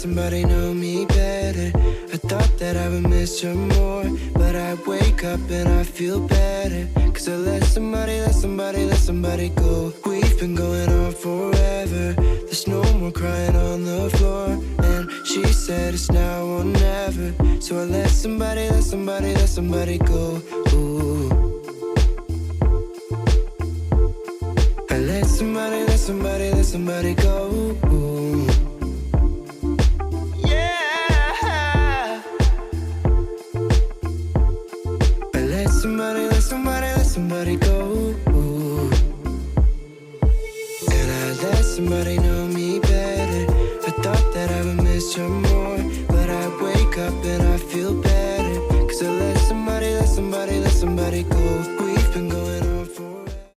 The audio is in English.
somebody know me better. I thought that I would miss her more, but I wake up and I feel better. Cause I let somebody go. We've been going on forever. There's no more crying on the floor. And she said it's now or never. So I let somebody go. Ooh. I let somebody go. Ooh. Yeah. I let somebody go. Ooh. And I let somebody know me better. I thought that I would miss her more, but I wake up and I feel better. Cause I let somebody go.